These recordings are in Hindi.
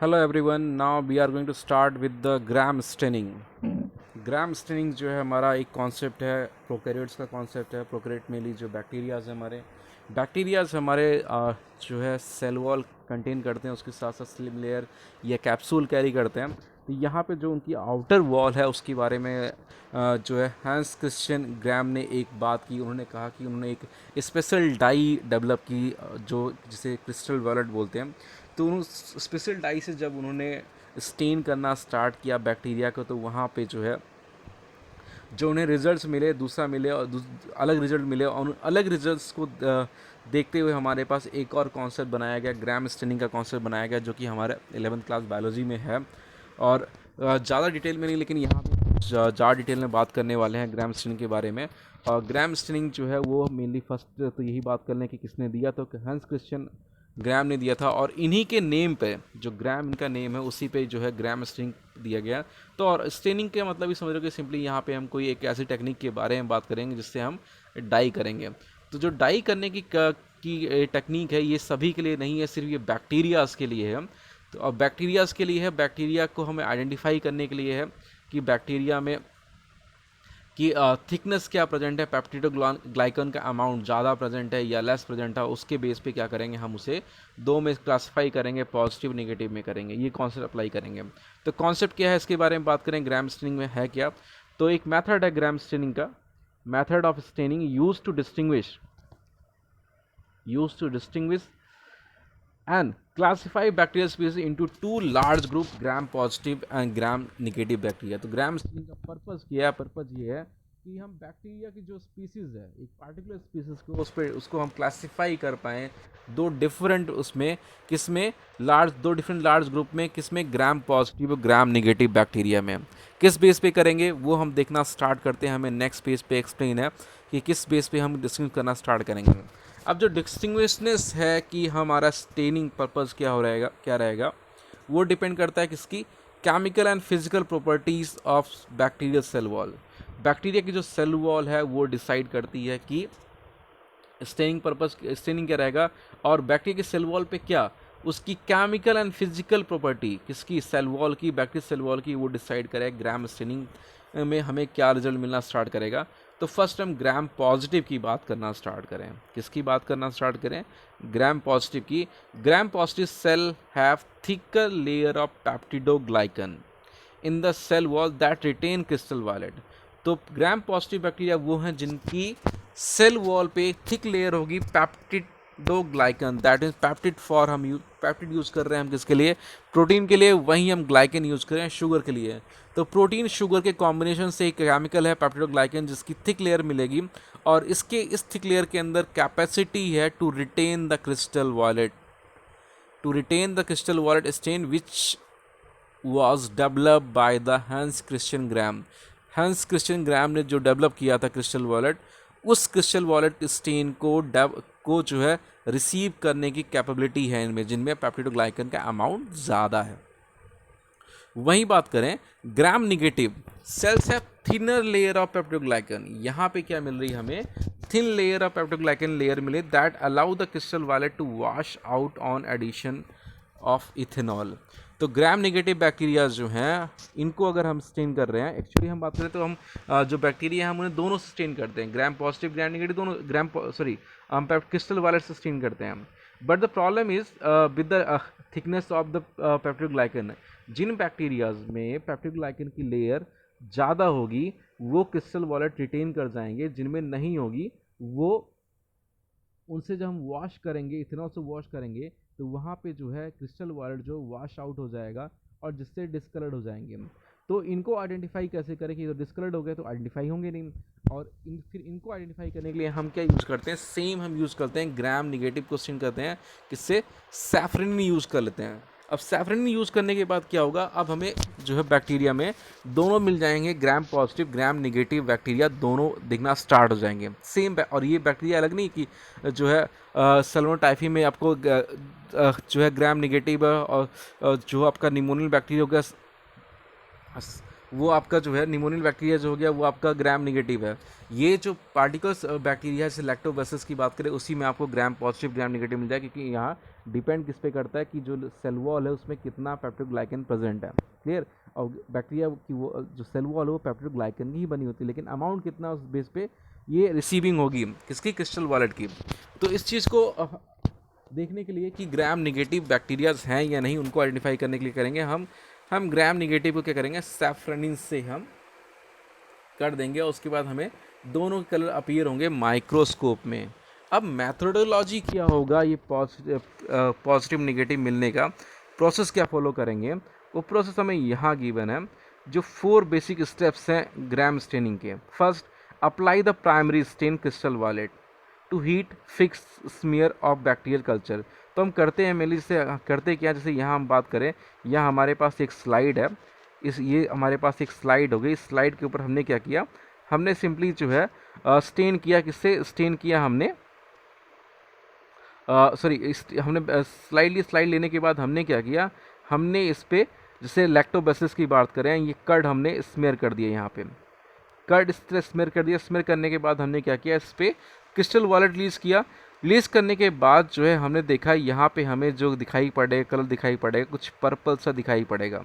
Hello everyone, now we are going to start with the Gram staining. Gram staining जो है हमारा एक कॉन्सेप्ट है, प्रोकैरियोट्स का कॉन्सेप्ट है। प्रोकैरियोट मेनली जो बैक्टीरियाज हमारे जो है सेल वॉल कंटेन करते हैं, उसके साथ साथ स्लिम लेयर या कैप्सूल कैरी करते हैं। तो यहाँ पे जो उनकी आउटर वॉल है उसके बारे में जो है हैंस क्रिश्चियन ग्राम ने एक बात की। उन्होंने कहा कि उन्होंने एक स्पेशल डाई डेवलप की, जो जिसे क्रिस्टल वॉलेट बोलते हैं। तो उन स्पेशल डाई से जब उन्होंने स्टेन करना स्टार्ट किया बैक्टीरिया को, तो वहाँ पे जो है जो उन्हें रिजल्ट्स मिले, दूसरा मिले और अलग रिजल्ट मिले। और उन अलग रिजल्ट्स को देखते हुए हमारे पास एक और कॉन्सेप्ट बनाया गया, ग्राम स्टेनिंग का कॉन्सेप्ट बनाया गया, जो कि हमारे 11th क्लास बायोलॉजी में है। और ज़्यादा डिटेल में नहीं, लेकिन यहाँ पे ज़्यादा डिटेल में बात करने वाले हैं ग्राम स्टेनिंग के बारे में। और ग्राम स्टेनिंग जो है वो मेनली फर्स्ट तो यही बात कर लें कि किसने दिया, तो हैंस क्रिश्चियन ग्राम ने दिया था। और इन्हीं के नेम पे, जो ग्राम इनका नेम है, उसी पे जो है ग्राम स्टेनिंग दिया गया। तो और स्टेनिंग के मतलब ही समझ रहे हो कि सिंपली यहाँ पे हम कोई एक ऐसी टेक्निक के बारे में बात करेंगे जिससे हम डाई करेंगे। तो जो डाई करने की टेक्निक है, ये सभी के लिए नहीं है, सिर्फ ये बैक्टीरियाज के लिए है। तो अब बैक्टीरियाज के लिए है, बैक्टीरिया को हमें आइडेंटिफाई करने के लिए है कि बैक्टीरिया में कि थिकनेस क्या प्रेजेंट है, पेप्टिडोग्लाइकन का अमाउंट ज़्यादा प्रेजेंट है या लेस प्रेजेंट है। उसके बेस पे क्या करेंगे, हम उसे दो में क्लासीफाई करेंगे, पॉजिटिव नेगेटिव में करेंगे। ये कॉन्सेप्ट अप्लाई करेंगे। तो कॉन्सेप्ट क्या है, इसके बारे में बात करें। ग्राम स्टेनिंग में है क्या, तो एक मेथड है ग्राम स्टेनिंग का, method of staining use to distinguish and classify bacterial species into two large group, gram positive and gram negative bacteria। तो ग्राम स्टेनिंग का पर्पस क्या है, पर्पस ये है कि हम बैक्टीरिया की जो स्पीसीज है, एक पार्टिकुलर स्पीसीज को उसको हम क्लासीफाई कर पाएँ दो डिफरेंट उसमें, किसमें दो डिफरेंट लार्ज ग्रुप में, किसमें ग्राम पॉजिटिव और ग्राम नेगेटिव बैक्टीरिया में। किस बेस पे करेंगे वो हम देखना स्टार्ट करते हैं। हमें नेक्स्ट पेज पे एक्सप्लेन है कि किस बेस पे हम डिस्कस करना स्टार्ट करेंगे। अब जो डिस्टिंग्विशनेस है कि हमारा स्टेनिंग पर्पस क्या रहेगा, वो डिपेंड करता है किसकी, chemical and physical properties of bacterial cell wall. Bacteria की जो सेल वॉल है वो डिसाइड करती है कि स्टेनिंग क्या रहेगा। और बैक्टीरिया की सेल वॉल पे क्या, उसकी केमिकल एंड फिजिकल प्रॉपर्टी, किसकी, सेल वॉल की, बैक्टीरिया सेल वॉल की, वो डिसाइड करेगा ग्राम स्टेनिंग में हमें क्या रिजल्ट मिलना स्टार्ट करेगा। तो फर्स्ट हम ग्राम पॉजिटिव की बात करना स्टार्ट करें। किसकी बात करना स्टार्ट करें, ग्राम पॉजिटिव की। Gram positive cell have thicker layer of peptidoglycan in the cell wall that retain crystal violet. तो ग्राम पॉजिटिव बैक्टीरिया वो हैं जिनकी सेल वॉल पे थिक लेयर होगी peptidoglycan, that is peptide for, हम पेप्टिड यूज़ कर रहे हैं हम किसके लिए, प्रोटीन के लिए। वहीं हम ग्लाइकन यूज़ कर रहे हैं शुगर के लिए। तो प्रोटीन शुगर के कॉम्बिनेशन से एक केमिकल है पेप्टिडोग्लाइकन, जिसकी थिक लेयर मिलेगी। और इस थिक लेयर के अंदर कैपेसिटी है to retain the crystal violet, stain which was developed by the Hans Christian Graham। Hans Christian Gram ने जो डेवलप किया था क्रिस्टल वॉलेट, उस क्रिस्टल वॉलेट स्टेन को जो है रिसीव करने की कैपेबिलिटी है इनमें, जिनमें पेप्टिडोग्लाइकन का अमाउंट ज़्यादा है। वहीं बात करें ग्राम निगेटिव सेल्स है, थिनर लेयर ऑफ पेप्टिडोग्लाइकन। यहाँ पे क्या मिल रही है हमें, thin layer of peptidoglycan layer मिले, that allow the crystal violet to wash out on addition of ethanol. तो ग्राम नेगेटिव बैक्टीरिया जो हैं, इनको अगर हम स्टेन कर रहे हैं, एक्चुअली हम बात करें तो हम जो बैक्टीरिया हैं हम उन्हें दोनों से स्टेन करते हैं, ग्राम पॉजिटिव ग्राम नेगेटिव दोनों, हम क्रिस्टल वालेट से स्टेन करते हैं। But the problem is with the thickness of the peptidoglycan. जिन बैक्टीरियाज में पेप्टिडोग्लाइकन की लेयर ज़्यादा होगी वो क्रिस्टल वॉलेट रिटेन कर जाएंगे, जिनमें नहीं होगी वो, उनसे जब हम वॉश करेंगे, इथेनॉल से वॉश करेंगे, तो वहाँ पे जो है क्रिस्टल वॉलेट जो वॉश आउट हो जाएगा और जिससे डिस्कलर्ड हो जाएंगे। तो इनको आइडेंटिफाई कैसे करें कि डिस्कलर्ड हो गए तो आइडेंटिफाई होंगे नहीं। और फिर इनको आइडेंटिफाई करने के लिए हम क्या यूज़ करते हैं, सेम हम यूज़ करते हैं ग्राम निगेटिव क्वेश्चन करते हैं, किससे, सैफरन यूज़ कर लेते हैं। अब सैफरन यूज़ करने के बाद क्या होगा, अब हमें जो है बैक्टीरिया में दोनों मिल जाएंगे, gram positive gram negative bacteria दोनों दिखना स्टार्ट हो जाएंगे सेम। और ये बैक्टीरिया अलग नहीं कि जो है सल्मोटाइफी में आपको जो है ग्राम निगेटिव और जो आपका निमोनियल बैक्टीरिया होगा वो आपका जो है निमोनियल बैक्टीरिया जो हो गया वो आपका ग्राम निगेटिव है। ये जो पार्टिकल्स बैक्टीरिया जैसे लैक्टोबैसिलस की बात करें उसी में आपको ग्राम पॉजिटिव ग्राम निगेटिव मिल जाएगा, क्योंकि यहाँ डिपेंड किस पे करता है कि जो सेल वॉल है उसमें कितना पेप्टिडोग्लाइकन प्रेजेंट है। क्लियर। और बैक्टीरिया की वो जो सेल वॉल है वो पेप्टिडोग्लाइकन की ही बनी होती है, लेकिन अमाउंट कितना उस बेस पे ये रिसीविंग होगी किसकी, क्रिस्टल वॉलेट की। तो इस चीज़ को देखने के लिए कि ग्राम निगेटिव बैक्टीरियाज हैं या नहीं, उनको आइडेंटिफाई करने के लिए करेंगे हम ग्राम निगेटिव को क्या करेंगे, सैफ्रनिन से हम कर देंगे और उसके बाद हमें दोनों के कलर अपीयर होंगे माइक्रोस्कोप में। अब मैथडोलॉजी क्या होगा ये पॉजिटिव निगेटिव मिलने का, प्रोसेस क्या फॉलो करेंगे, वो प्रोसेस हमें यहाँ गिवन है। जो 4 बेसिक स्टेप्स हैं ग्राम स्टेनिंग के। First, apply the primary stain crystal violet to heat fix smear of bacterial culture. तो हम करते हैं मेनली, जैसे करते क्या, जैसे यहाँ हम बात करें, यहाँ हमारे पास एक स्लाइड है, ये हमारे पास एक स्लाइड हो गई। इस स्लाइड के ऊपर हमने क्या किया, हमने सिंपली जो है स्टेन किया, किससे स्टेन किया हमने, हमने स्लाइड लेने के बाद हमने क्या किया, हमने इस पे जैसे लैक्टोबैसिलस की बात करें, ये कर्ड हमने स्मेयर कर दिया, यहाँ पे कर्ड इस तरह स्मेयर कर दिया। स्मेयर करने के बाद हमने क्या किया, इस पर क्रिस्टल वॉलेट रिलीज़ किया। रिलीज़ करने के बाद जो है हमने देखा यहाँ पे हमें जो दिखाई पड़ेगा, कलर दिखाई पड़ेगा, कुछ पर्पल सा दिखाई पड़ेगा,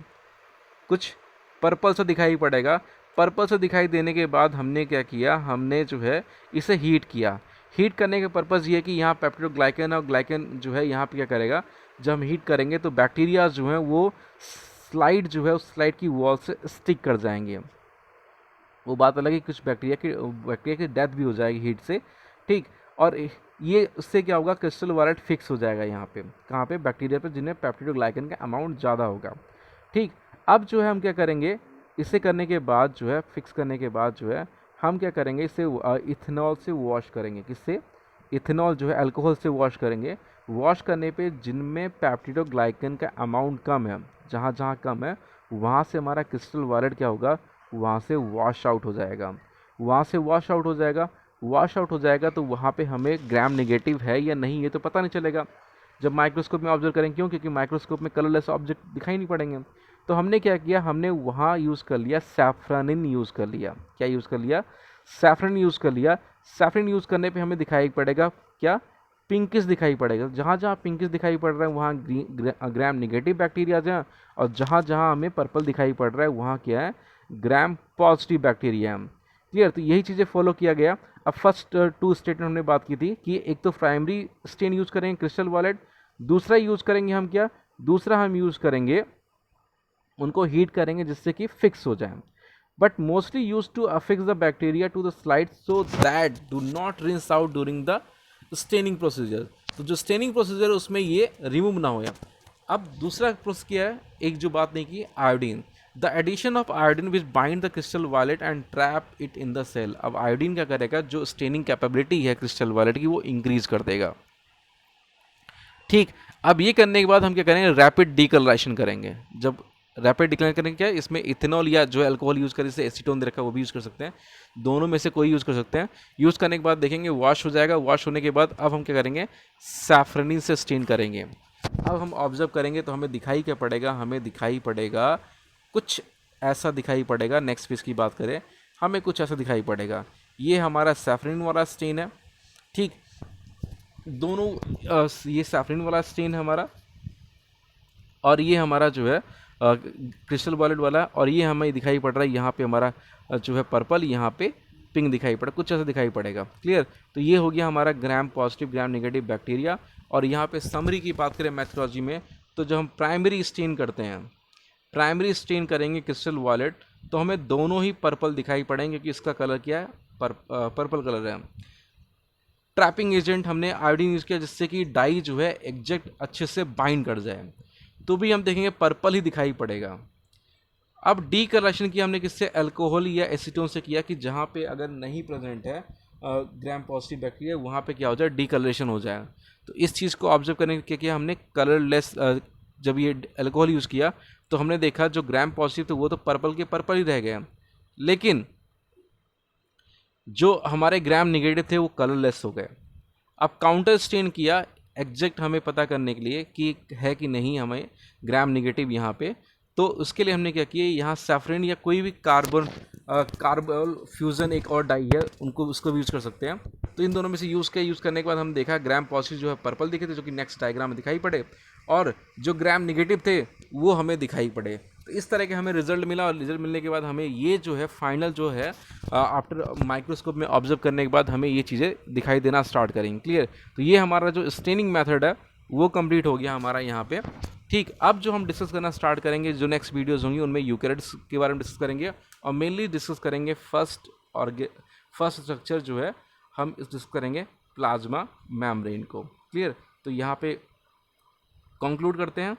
कुछ पर्पल सा दिखाई पड़ेगा। पर्पल सा दिखाई देने के बाद हमने क्या किया, हमने जो है इसे हीट किया। हीट करने का पर्पज़ ये है कि यहाँ पेप्टिडोग्लाइकन और ग्लाइकन जो है यहाँ पे क्या करेगा, जब हम हीट करेंगे तो बैक्टीरिया जो हैं वो स्लाइड जो है उस स्लाइड की वॉल से स्टिक कर जाएंगे। वो बात अलग है, कुछ बैक्टीरिया की डेथ भी हो जाएगी हीट से, ठीक। और ये उससे क्या होगा, क्रिस्टल वॉलेट फिक्स हो जाएगा यहाँ पे, कहाँ पे, बैक्टीरिया पे जिनमें पेप्टिडोग्लाइकन का अमाउंट ज़्यादा होगा, ठीक। अब जो है हम क्या करेंगे, इसे करने के बाद जो है, फिक्स करने के बाद जो है हम क्या करेंगे, इसे इथेनॉल से वॉश करेंगे। किससे, इथेनॉल जो है अल्कोहल से वॉश करेंगे। वॉश करने पे जिनमें पेप्टिडोग्लाइकन का अमाउंट कम है, जहाँ जहाँ कम है वहाँ से हमारा क्रिस्टल वॉलेट क्या होगा, वहाँ से वॉश आउट हो जाएगा। वहाँ से वॉश आउट हो जाएगा, वॉश आउट हो जाएगा तो वहाँ पे हमें ग्राम नेगेटिव है या नहीं ये तो पता नहीं चलेगा जब माइक्रोस्कोप में ऑब्जर्व करेंगे। क्यों, क्योंकि माइक्रोस्कोप में कलरलेस ऑब्जेक्ट दिखाई नहीं पड़ेंगे। तो हमने क्या किया, हमने वहाँ यूज़ कर लिया सैफ्रनिन यूज़ कर लिया। क्या यूज़ कर लिया, सैफ्रन यूज़ कर लिया। सैफ्रन यूज़ करने पे हमें दिखाई पड़ेगा क्या, पिंकिश दिखाई पड़ेगा। जहाँ जहाँ पिंकिश दिखाई पड़ रहा है वहाँ ग्राम नेगेटिव बैक्टीरिया हैं, और जहाँ जहाँ हमें पर्पल दिखाई पड़ रहा है वहाँ क्या है, ग्राम पॉजिटिव बैक्टीरिया है। क्लियर। तो यही चीज़ें फॉलो किया गया। अब फर्स्ट 2 स्टेटमेंट हमने बात की थी कि एक तो प्राइमरी स्टेन यूज़ करेंगे क्रिस्टल वॉलेट, दूसरा यूज़ करेंगे हम क्या, दूसरा हम यूज़ करेंगे उनको हीट करेंगे जिससे कि फिक्स हो जाए। But mostly use to affix the bacteria to the slide so that do not rinse out during the staining procedure. तो जो स्टेनिंग प्रोसीजर है उसमें ये रिमूव ना हो। अब दूसरा प्रोसेस क्या है, एक जो बात नहीं की, iodine. The addition of iodine which bind the crystal violet and trap it in the cell. अब आयोडीन क्या करेगा, जो स्टेनिंग कैपेबिलिटी है क्रिस्टल वॉलेट की वो इंक्रीज कर देगा, ठीक। अब ये करने के बाद हम क्या करेंगे, रैपिड डीकलरेशन करेंगे। जब रैपिड डिक्लेयर करेंगे क्या, इसमें इथेनॉल या जो अल्कोहल यूज़ करें, जैसे एसीटोन दे रखा है वो भी यूज़ कर सकते हैं, दोनों में से कोई यूज़ कर सकते हैं। यूज़ करने के बाद देखेंगे वॉश हो जाएगा। वॉश होने के बाद अब हम क्या करेंगे, सैफ्रनिन से स्टेन करेंगे। अब हम ऑब्जर्व करेंगे तो हमें दिखाई क्या पड़ेगा, हमें दिखाई पड़ेगा कुछ ऐसा दिखाई पड़ेगा। नेक्स्ट पेज की बात करें, हमें कुछ ऐसा दिखाई पड़ेगा। ये हमारा सैफ्रनिन वाला स्टेन है, ठीक। दोनों ये सैफ्रनिन वाला स्टेन है हमारा, और ये हमारा जो है क्रिस्टल वॉलेट वाला, और ये हमें दिखाई पड़ रहा है यहाँ पे हमारा जो है पर्पल, यहाँ पे पिंक दिखाई पड़ा, कुछ ऐसा दिखाई पड़ेगा। क्लियर। तो ये हो गया हमारा gram positive gram negative bacteria. और यहाँ पे समरी की बात करें मैथोलॉजी में, तो जब हम प्राइमरी स्टेन करते हैं, प्राइमरी स्टेन करेंगे क्रिस्टल वॉलेट, तो हमें दोनों ही पर्पल दिखाई पड़ेंगे क्योंकि इसका कलर क्या है, पर्पल कलर है। ट्रैपिंग एजेंट हमने आयोडीन यूज़ किया जिससे कि डाई जो है एग्जैक्ट अच्छे से बाइंड कर जाए, तो भी हम देखेंगे पर्पल ही दिखाई पड़ेगा। अब डीकलरेशन किया हमने किससे, अल्कोहल या एसीटोन से किया, कि जहाँ पे अगर नहीं प्रेजेंट है ग्राम पॉजिटिव बैक्टीरिया वहाँ पे क्या हो जाए, डीकलरेशन हो जाए। तो इस चीज़ को ऑब्जर्व करने के क्या किया हमने, कलरलेस जब ये अल्कोहल यूज़ किया तो हमने देखा जो ग्राम पॉजिटिव थे वो तो पर्पल के पर्पल ही रह गए, लेकिन जो हमारे ग्राम निगेटिव थे वो कलरलेस हो गए। अब काउंटर स्टेन किया एग्जैक्ट हमें पता करने के लिए कि है कि नहीं हमें ग्राम निगेटिव यहाँ पे, तो उसके लिए हमने क्या किया, यहाँ सैफरन या कोई भी कार्बन फ्यूज़न एक और डाई है, उसको भी यूज़ कर सकते हैं। तो इन दोनों में से यूज़ करने के बाद हम देखा ग्राम पॉजिटिव जो है पर्पल दिखे थे, जो कि नेक्स्ट डायग्राम में दिखाई पड़े, और जो ग्राम निगेटिव थे वो हमें दिखाई पड़े। तो इस तरह के हमें रिजल्ट मिला, और रिजल्ट मिलने के बाद हमें ये जो है फाइनल जो है आफ्टर माइक्रोस्कोप में ऑब्जर्व करने के बाद हमें ये चीज़ें दिखाई देना स्टार्ट करेंगी। क्लियर? तो ये हमारा जो स्टेनिंग मेथड है वो कंप्लीट हो गया हमारा यहाँ पे। ठीक, अब जो हम डिस्कस करना स्टार्ट करेंगे, जो नेक्स्ट वीडियोज़ होंगी उनमें यूकैरियोट्स के बारे में डिस्कस करेंगे, और मेनली डिस्कस करेंगे फर्स्ट स्ट्रक्चर जो है हम डिस्कस करेंगे प्लाज्मा मेम्ब्रेन को। क्लियर? तो यहाँ पे कंक्लूड करते हैं।